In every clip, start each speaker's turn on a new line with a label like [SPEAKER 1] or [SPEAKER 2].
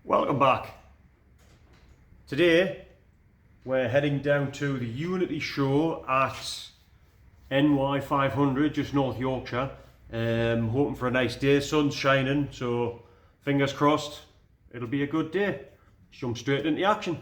[SPEAKER 1] Welcome back. Today we're heading down to the Unity show at NY500 just North Yorkshire. Hoping for a nice day, sun's shining, so fingers crossed it'll be a good day. Jump straight into action.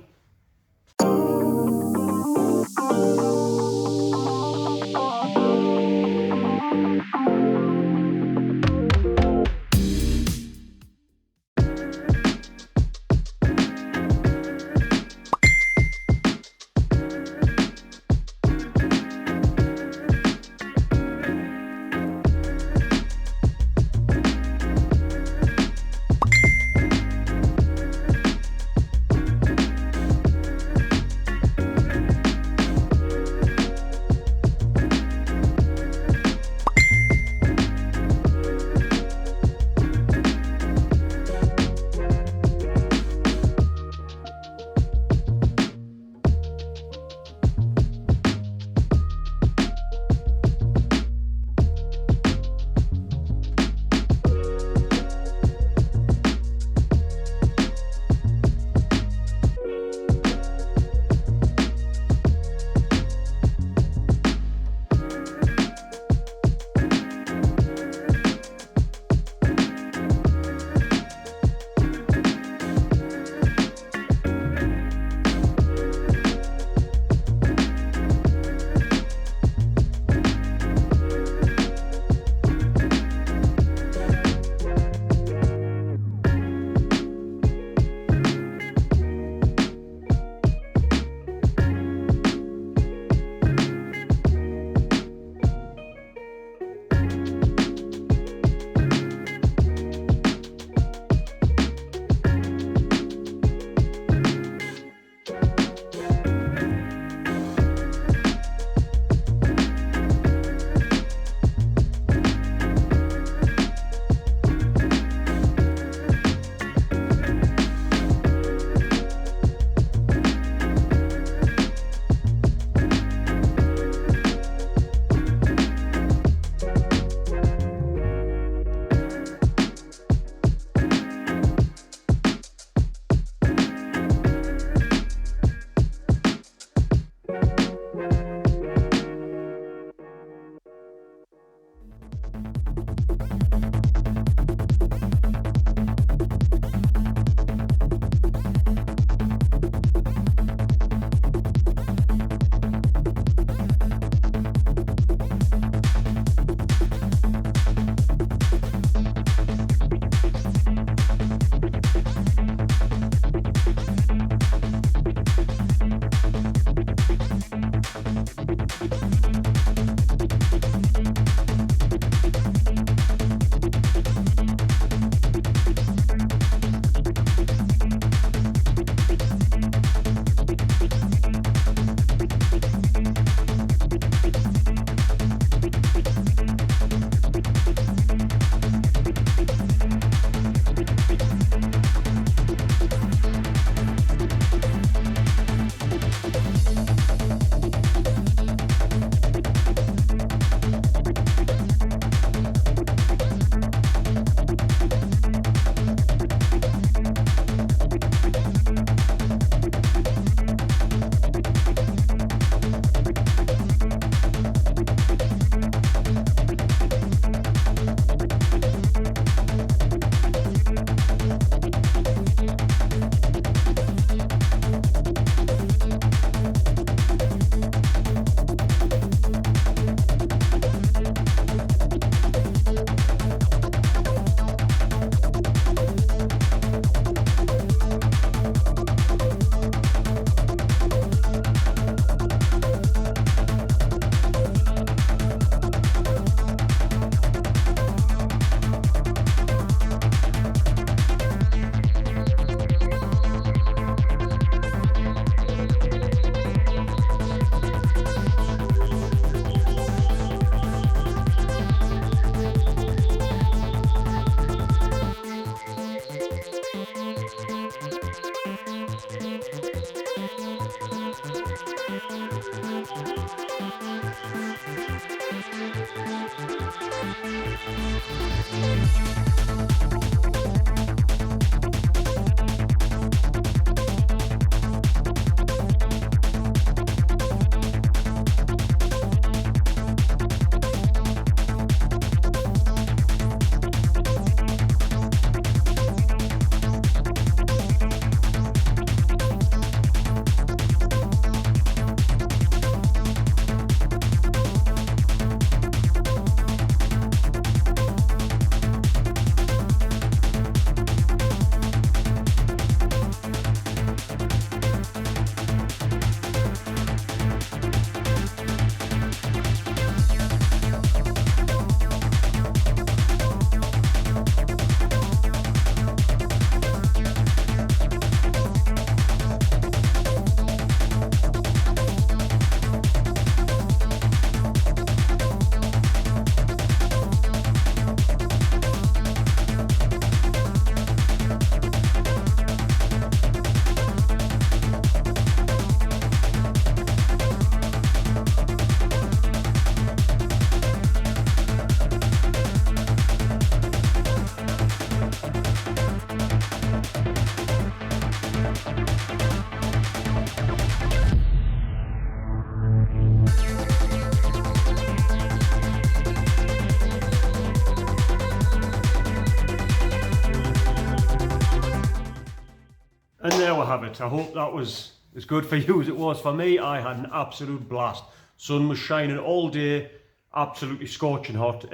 [SPEAKER 1] And there we have it. I hope that was as good for you as it was for me. I had an absolute blast. Sun was shining all day, absolutely scorching hot.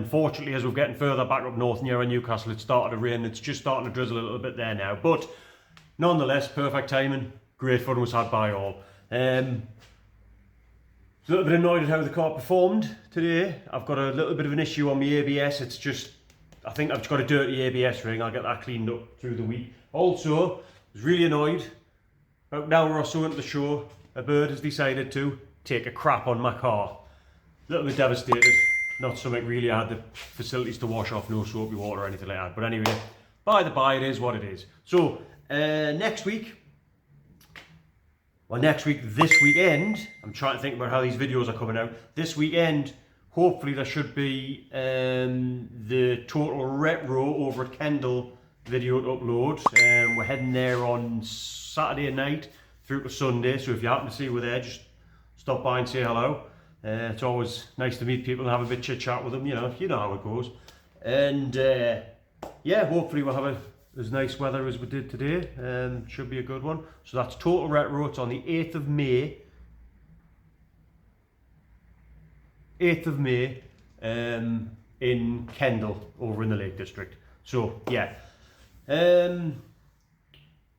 [SPEAKER 1] Fortunately, as we're getting further back up north near Newcastle, it started to rain. It's just starting to drizzle a little bit there now. But nonetheless, perfect timing. Great fun was had by all. A little bit annoyed at how the car performed today. I've got a little bit of an issue on my ABS. It's just, I think I've just got a dirty ABS ring. I'll get that cleaned up through the week. Also, I was really annoyed. About an hour or so into the show, a bird has decided to take a crap on my car. A little bit devastated. Not something really I had the facilities to wash off, no soapy water or anything like that. But anyway, by the by, it is what it is. So, next week, this weekend, I'm trying to think about how these videos are coming out. This weekend, hopefully there should be the Total Retro over at Kendal video to upload. We're heading there on Saturday night through to Sunday, so if you happen to see we're there, just stop by and say hello. It's always nice to meet people and have a bit chit chat with them, you know how it goes. And yeah, hopefully we'll have as nice weather as we did today. Should be a good one. So that's Total Retro. It's on the 8th of May. 8th of May in Kendal over in the Lake District. So yeah.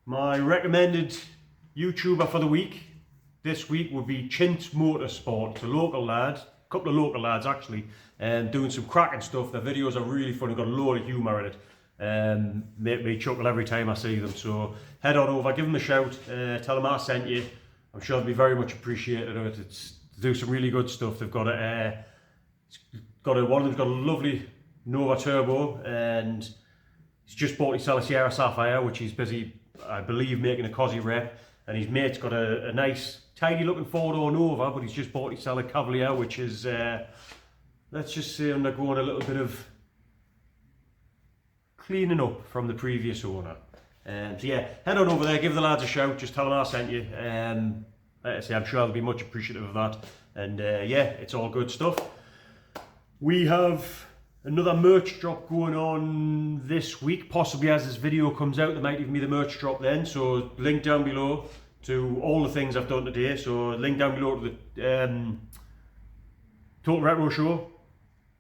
[SPEAKER 1] My recommended YouTuber for the week this week would be Chintz Motorsport. It's a local lad, a couple of local lads actually, doing some cracking stuff. Their videos are really funny, got a load of humour in it. Make me chuckle every time I see them. So head on over, give them a shout, tell them I sent you. I'm sure they'll be very much appreciated of it. They do some really good stuff. They've got one of them's got a lovely Nova Turbo, and he's just bought his Sierra Sapphire, which he's busy, I believe, making a Cosy rep. And his mate's got a nice, tidy looking 4-door Nova, but he's just bought his Cavalier, which is, let's just say, undergoing a little bit of cleaning up from the previous owner. So yeah, head on over there, give the lads a shout, just tell them I sent you. Like I say, I'm sure they'll be much appreciative of that. And yeah, it's all good stuff. We have another merch drop going on this week, possibly as this video comes out. There might even be the merch drop then, so link down below to all the things I've done today. So link down below to the Total Retro Show,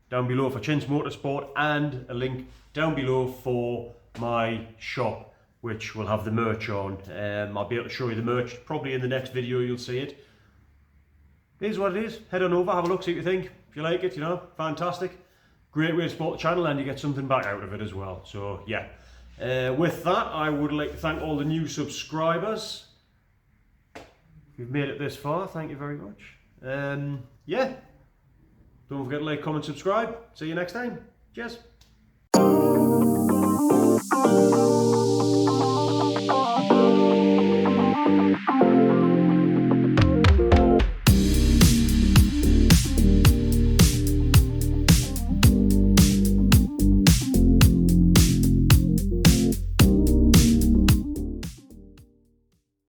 [SPEAKER 1] down below for Chintz Motorsport, and a link down below for my shop, which will have the merch on. I'll be able to show you the merch probably in the next video. You'll see it. It is what it is. Head on over, have a look, see what you think. If you like it, fantastic. Great way to support the channel, and you get something back out of it as well. So yeah, with that, I would like to thank all the new subscribers. If you've made it this far, thank you very much. Yeah, don't forget to like, comment, subscribe. See you next time. Cheers.